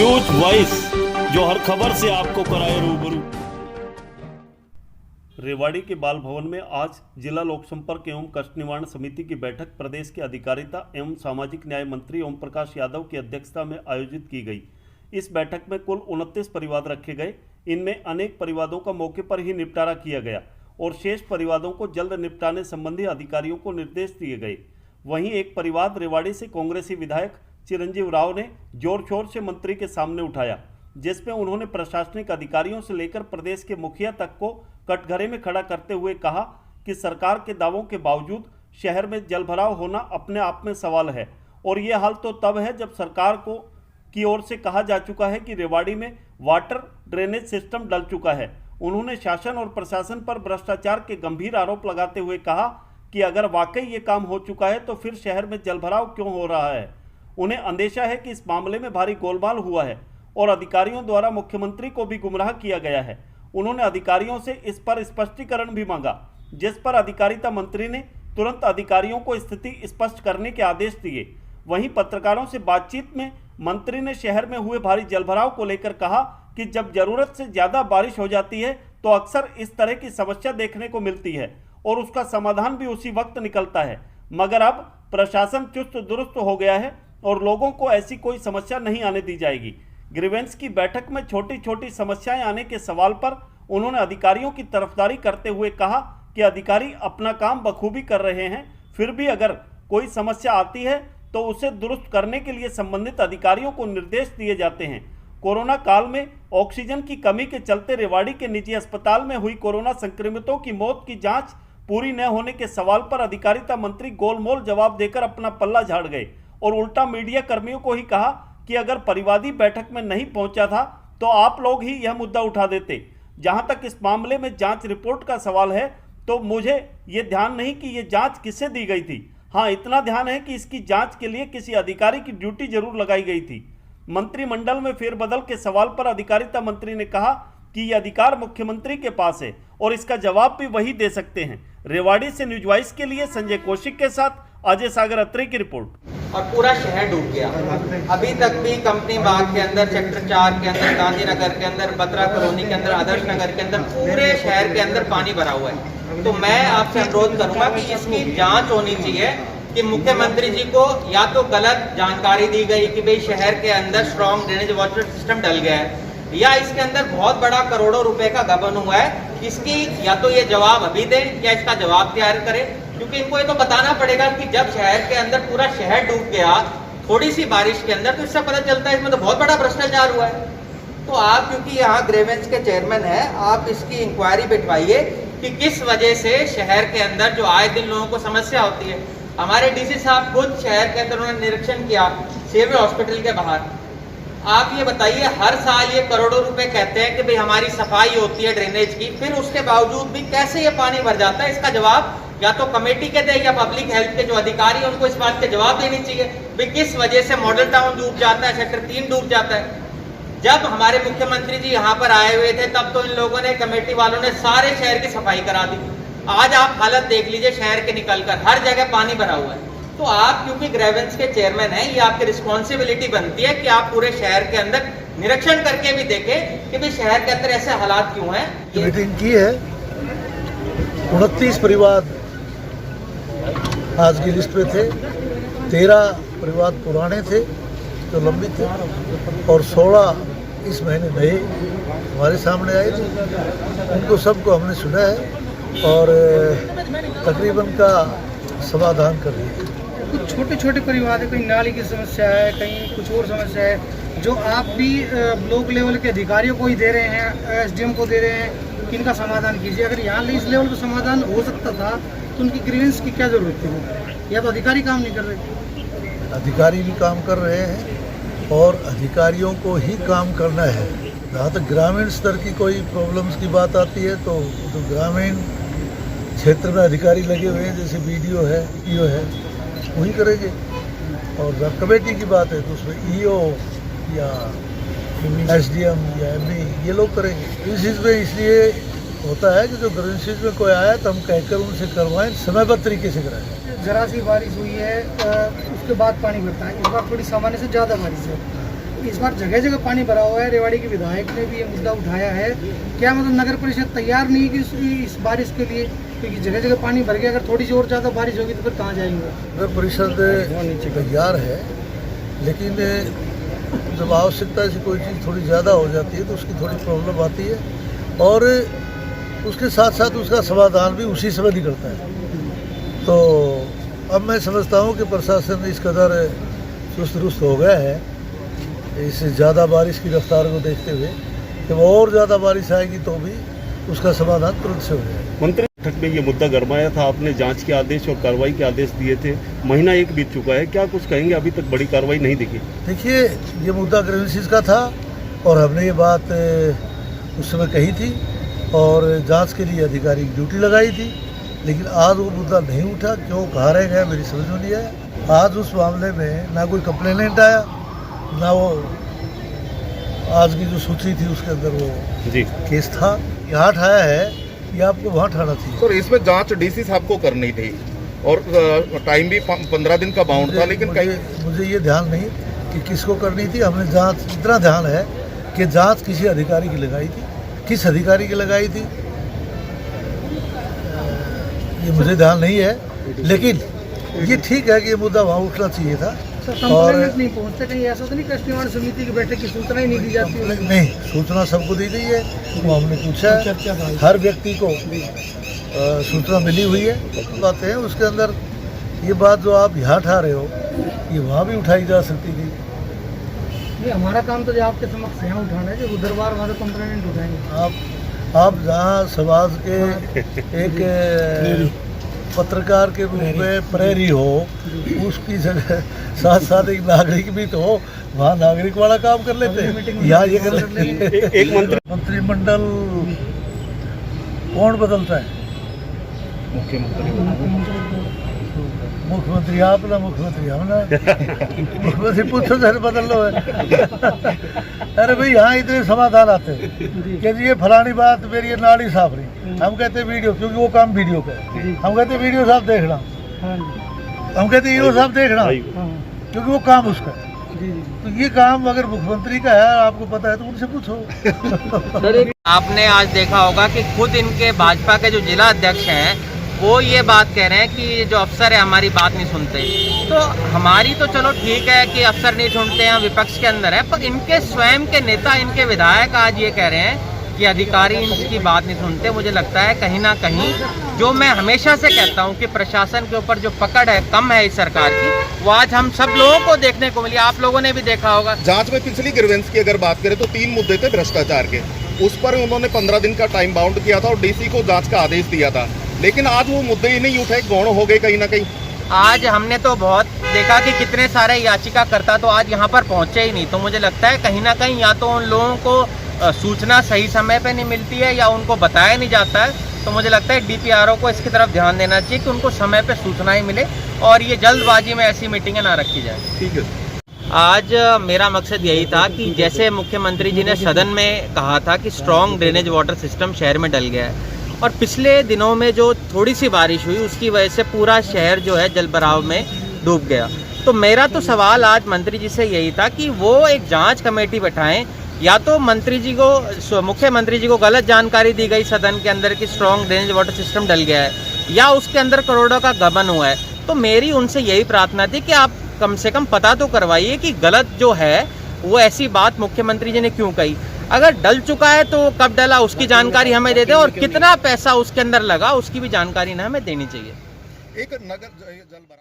News voice, जो हर खबर से आपको कराए रूबरू। रेवाड़ी के बाल भवन में आज जिला लोक संपर्क एवं कष्ट निवारण समिति की बैठक प्रदेश के अधिकारिता एवं सामाजिक न्याय मंत्री ओम प्रकाश यादव की अध्यक्षता में आयोजित की गई। इस बैठक में कुल 29 परिवाद रखे गए। इनमें अनेक परिवादों का मौके पर ही निपटारा किया गया और शेष परिवादों को जल्द निपटाने संबंधी अधिकारियों को निर्देश दिए गए। वहीं एक परिवाद रेवाड़ी से कांग्रेसी विधायक चिरंजीव राव ने जोर शोर से मंत्री के सामने उठाया, जिसमें उन्होंने प्रशासनिक अधिकारियों से लेकर प्रदेश के मुखिया तक को कटघरे में खड़ा करते हुए कहा कि सरकार के दावों के बावजूद शहर में जलभराव होना अपने आप में सवाल है और ये हाल तो तब है जब सरकार की ओर से कहा जा चुका है कि रेवाड़ी में वाटर ड्रेनेज सिस्टम डल चुका है। उन्होंने शासन और प्रशासन पर भ्रष्टाचार के गंभीर आरोप लगाते हुए कहा कि अगर वाकई ये काम हो चुका है तो फिर शहर में जलभराव क्यों हो रहा है। उन्हें अंदेशा है कि इस मामले में भारी गोलमाल हुआ है और अधिकारियों द्वारा मुख्यमंत्री को भी गुमराह किया गया है। उन्होंने अधिकारियों से इस पर स्पष्टीकरण भी मांगा, जिस पर अधिकारिता मंत्री ने तुरंत अधिकारियों को स्थिति स्पष्ट करने के आदेश दिए। वहीं पत्रकारों से बातचीत में मंत्री ने शहर में हुए भारी जलभराव को लेकर कहा कि जब जरूरत से ज़्यादा बारिश हो जाती है तो अक्सर इस तरह की समस्या देखने को मिलती है और उसका समाधान भी उसी वक्त निकलता है, मगर अब प्रशासन चुस्त दुरुस्त हो गया है और लोगों को ऐसी कोई समस्या नहीं आने दी जाएगी। ग्रीवेंस की बैठक में छोटी छोटी समस्याएं आने के सवाल पर उन्होंने अधिकारियों की तरफदारी करते हुए कहा कि अधिकारी अपना काम बखूबी कर रहे हैं, फिर भी अगर कोई समस्या आती है तो उसे दुरुस्त करने के लिए संबंधित अधिकारियों को निर्देश दिए जाते हैं। कोरोना काल में ऑक्सीजन की कमी के चलते रेवाड़ी के निजी अस्पताल में हुई कोरोना संक्रमितों की मौत की जांच पूरी न होने के सवाल पर अधिकारिता मंत्री गोलमोल जवाब देकर अपना पल्ला झाड़ गए और उल्टा मीडिया कर्मियों को ही कहा कि अगर परिवादी बैठक में नहीं पहुंचा था तो आप लोग ही यह मुद्दा उठा देते। जहां तक इस मामले में जांच रिपोर्ट का सवाल है तो मुझे ये ध्यान नहीं कि ये जांच किससे दी गई थी। हाँ, इतना ध्यान है कि इसकी जांच के लिए किसी अधिकारी की ड्यूटी जरूर लगाई गई थी। मंत्रिमंडल में फेरबदल के सवाल पर अधिकारिता मंत्री ने कहा कि ये अधिकार मुख्यमंत्री के पास है और इसका जवाब भी वही दे सकते हैं। रेवाड़ी से न्यूज वॉइस के लिए संजय कौशिक के साथ अजय सागर अत्री की रिपोर्ट। और पूरा शहर डूब गया। अभी तक भी कंपनी बाग के अंदर, सेक्टर 4 के अंदर, गांधीनगर के अंदर, बत्रा कॉलोनी के अंदर, आदर्श नगर के अंदर, पूरे शहर के अंदर पानी भरा हुआ है। तो मैं आपसे अनुरोध करूंगा कि इसकी जांच होनी चाहिए कि मुख्यमंत्री जी को या तो गलत जानकारी दी गई कि भाई शहर के अंदर स्ट्रॉन्ग ड्रेनेज वाटर सिस्टम डल गया है, या इसके अंदर बहुत बड़ा करोड़ों रुपए का गबन हुआ है। इसकी या तो ये जवाब अभी दें या इसका जवाब तैयार करें, क्योंकि इनको ये तो बताना पड़ेगा कि जब शहर के अंदर पूरा शहर डूब गया थोड़ी सी बारिश के अंदर, तो इससे पता चलता है इसमें तो बहुत बड़ा भ्रष्टाचार हुआ है। तो आप क्योंकि यहाँ ग्रेवेंस के चेयरमैन हैं, आप इसकी इंक्वायरी बिठवाइए कि किस वजह से शहर के अंदर जो आए दिन लोगों को समस्या होती है। हमारे डीसी साहब खुद शहर के अंदर उन्होंने निरीक्षण किया सेवियर हॉस्पिटल के बाहर। आप ये बताइए, हर साल ये करोड़ों रुपए कहते हैं कि भाई हमारी सफाई होती है ड्रेनेज की, फिर उसके बावजूद भी कैसे ये पानी भर जाता है? इसका जवाब या तो कमेटी के दे या पब्लिक हेल्थ के जो अधिकारी हैं उनको इस बात के जवाब देनी चाहिए भाई किस वजह से मॉडल टाउन डूब जाता है, सेक्टर 3 डूब जाता है। जब हमारे मुख्यमंत्री जी यहाँ पर आए हुए थे तब तो इन लोगों ने, कमेटी वालों ने सारे शहर की सफाई करा दी। आज आप हालत देख लीजिए शहर के निकलकर, हर जगह पानी भरा हुआ है। तो आप क्योंकि ग्रेवेंस के चेयरमैन हैं, ये आपकी रिस्पॉन्सिबिलिटी बनती है कि आप पूरे शहर के अंदर निरीक्षण करके भी देखें कि भाई शहर के अंदर ऐसे हालात क्यों हैं। मीटिंग की है, 29 परिवार आज की लिस्ट में थे, 13 परिवार पुराने थे जो लंबित थे और 16 इस महीने नए हमारे सामने आए थे। उनको सबको हमने सुना है और तकरीबन का समाधान कर रही है। कुछ छोटे छोटे परिवार है, कहीं नाली की समस्या है, कहीं कुछ और समस्या है, जो आप भी ब्लॉक लेवल के अधिकारियों को ही दे रहे हैं, एसडीएम को दे रहे हैं कि इनका समाधान कीजिए। अगर यहाँ इस लेवल पर समाधान हो सकता था तो उनकी ग्रीवेंस की क्या जरूरत थी? या तो अधिकारी काम नहीं कर रहे। अधिकारी भी काम कर रहे हैं और अधिकारियों को ही काम करना है। जहाँ तक ग्रामीण स्तर की कोई प्रॉब्लम्स की बात आती है तो ग्रामीण क्षेत्र में अधिकारी लगे हुए हैं, जैसे बीडीओ है, ईओ है, वही करेंगे। और जब कमेटी की बात है तो उसमें ईओ या एसडीएम या एमई ये लोग करेंगे। इस चीज़ में इसलिए होता है कि जो ग्रीवेंसेस में कोई आया तो हम कहकर उनसे करवाएं, समयबद्ध तरीके से कराएं। जरा सी बारिश हुई है उसके बाद पानी भरता है, इस बार थोड़ी सामान्य से ज़्यादा बारिश है, इस बार जगह जगह पानी भरा हुआ है, रेवाड़ी के विधायक ने भी ये मुद्दा उठाया है। क्या मतलब नगर परिषद तैयार नहीं है कि इस बारिश के लिए, क्योंकि जगह जगह पानी भर गया, अगर थोड़ी सी और ज़्यादा बारिश होगी तो फिर कहाँ जाएंगे? नगर परिषद तैयार है, लेकिन जब आवश्यकता से कोई चीज़ थोड़ी ज़्यादा हो जाती है तो उसकी थोड़ी प्रॉब्लम आती है, और उसके साथ साथ उसका समाधान भी उसी समय निकलता है। तो अब मैं समझता हूँ कि प्रशासन इस कदर चुस्त दुरुस्त हो गया है इस ज़्यादा बारिश की रफ्तार को देखते हुए, जब और ज़्यादा बारिश आएगी तो भी उसका समाधान तुरंत से हो जाएगा। मंत्री बैठक में ये मुद्दा गरमाया था, आपने जांच के आदेश और कार्रवाई के आदेश दिए थे, महीना एक बीत चुका है, क्या कुछ कहेंगे? अभी तक बड़ी कार्रवाई नहीं दिखी। देखिए, ये मुद्दा ग्रीवेंसेस का था और हमने ये बात उस समय कही थी और जांच के लिए अधिकारी की ड्यूटी लगाई थी, लेकिन आज वो मुद्दा नहीं उठा। क्यों कहाँ रह गया मेरी समझ में नहीं आया। आज उस मामले में ना कोई कंप्लेनेंट आया, ना वो आज की जो सूची थी उसके अंदर वो जी केस था। यहाँ ठाया है, ये आपको वहाँ ठाना चाहिए। सर, इसमें जांच डीसी साहब को करनी थी और टाइम भी 15 दिन का बाउंड था, लेकिन मुझे ये ध्यान नहीं कि किसको करनी थी। हमने जांच, इतना ध्यान है कि जांच किसी अधिकारी की लगाई थी। किस अधिकारी की लगाई थी ये मुझे ध्यान नहीं है, लेकिन ये ठीक है कि ये मुद्दा वहाँ उठना चाहिए था। और नहीं पहुँचते कहीं ऐसा तो नहीं, कृषि निर्माण समिति की बैठक की सूचना ही नहीं दी जाती है? नहीं, सूचना सबको दी गई है, वो हमने पूछा है, हर व्यक्ति को सूचना मिली हुई है। बातें हैं उसके अंदर, ये बात जो आप यहाँ उठा रहे हो ये वहाँ भी उठाई जा सकती थी। ये हमारा काम तो जो आपके समक्ष यहाँ उठाना है, जो उधरवार वाले कंप्लेंट उठाएंगे। आप जहाँ समाज के एक पत्रकार के रूप में प्रेरी हो, उसकी जगह साथ साथ एक नागरिक भी तो हो, वहाँ नागरिक वाला काम कर लेते हैं, यहाँ ये कर लेते हैं। एक मंत्रिमंडल कौन बदलता है? मुख्यमंत्री आप ना, मुख्यमंत्री हम ना। मुख्यमंत्री पूछो जैसे बदल लो है। अरे भाई, यहाँ इतने समाधान आते हैं कि जी ये फलानी बात मेरी ये नाली साफ रही, हम कहते हैं वीडियो, क्योंकि वो काम वीडियो का है, हम कहते हैं वीडियो साहब देखना, हम कहते हैं वीडियो साहब देखना, क्योंकि वो काम उसका है। तो ये काम अगर मुख्यमंत्री का है, आपको पता है तो उनसे पूछो। आपने आज देखा होगा कि खुद इनके भाजपा के जो जिला अध्यक्ष हैं वो ये बात कह रहे हैं कि जो अफसर है हमारी बात नहीं सुनते। तो हमारी तो चलो ठीक है कि अफसर नहीं सुनते हैं, विपक्ष के अंदर है, पर इनके स्वयं के नेता, इनके विधायक आज ये कह रहे हैं कि अधिकारी इनकी बात नहीं सुनते। मुझे लगता है कहीं ना कहीं, जो मैं हमेशा से कहता हूं कि प्रशासन के ऊपर जो पकड़ है कम है इस सरकार की, वो आज हम सब लोगों को देखने को मिली। आप लोगों ने भी देखा होगा। जांच में पिछली ग्रीवेंस की अगर बात करें तो 3 मुद्दे थे भ्रष्टाचार के, उस पर उन्होंने 15 दिन का टाइम बाउंड किया था और डीसी को जांच का आदेश दिया था, लेकिन आज वो मुद्दे ही नहीं उठे, गौण हो गए कहीं ना कहीं। आज हमने तो बहुत देखा कि कितने सारे याचिकाकर्ता तो आज यहाँ पर पहुँचे ही नहीं। तो मुझे लगता है कहीं ना कहीं या तो उन लोगों को सूचना सही समय पे नहीं मिलती है या उनको बताया नहीं जाता है। तो मुझे लगता है डीपीआरओ को इसकी तरफ ध्यान देना चाहिए कि उनको समय पे सूचना ही मिले और ये जल्दबाजी में ऐसी मीटिंगें ना रखी जाए। ठीक है। आज मेरा मकसद यही था कि जैसे मुख्यमंत्री जी ने सदन में कहा था कि स्ट्रॉन्ग ड्रेनेज वाटर सिस्टम शहर में डल गया है, और पिछले दिनों में जो थोड़ी सी बारिश हुई उसकी वजह से पूरा शहर जो है जलभराव में डूब गया। तो मेरा तो सवाल आज मंत्री जी से यही था कि वो एक जांच कमेटी बैठाएं, या तो मंत्री जी को, मुख्यमंत्री जी को गलत जानकारी दी गई सदन के अंदर कि स्ट्रॉन्ग ड्रेनेज वाटर सिस्टम डल गया है, या उसके अंदर करोड़ों का गबन हुआ है। तो मेरी उनसे यही प्रार्थना थी कि आप कम से कम पता तो करवाइए कि गलत जो है वो ऐसी बात मुख्यमंत्री जी ने क्यों कही। अगर डल चुका है तो कब डला उसकी जानकारी हमें दे दें, और कितना पैसा उसके अंदर लगा उसकी भी जानकारी ना हमें देनी चाहिए। एक नगर जल भराव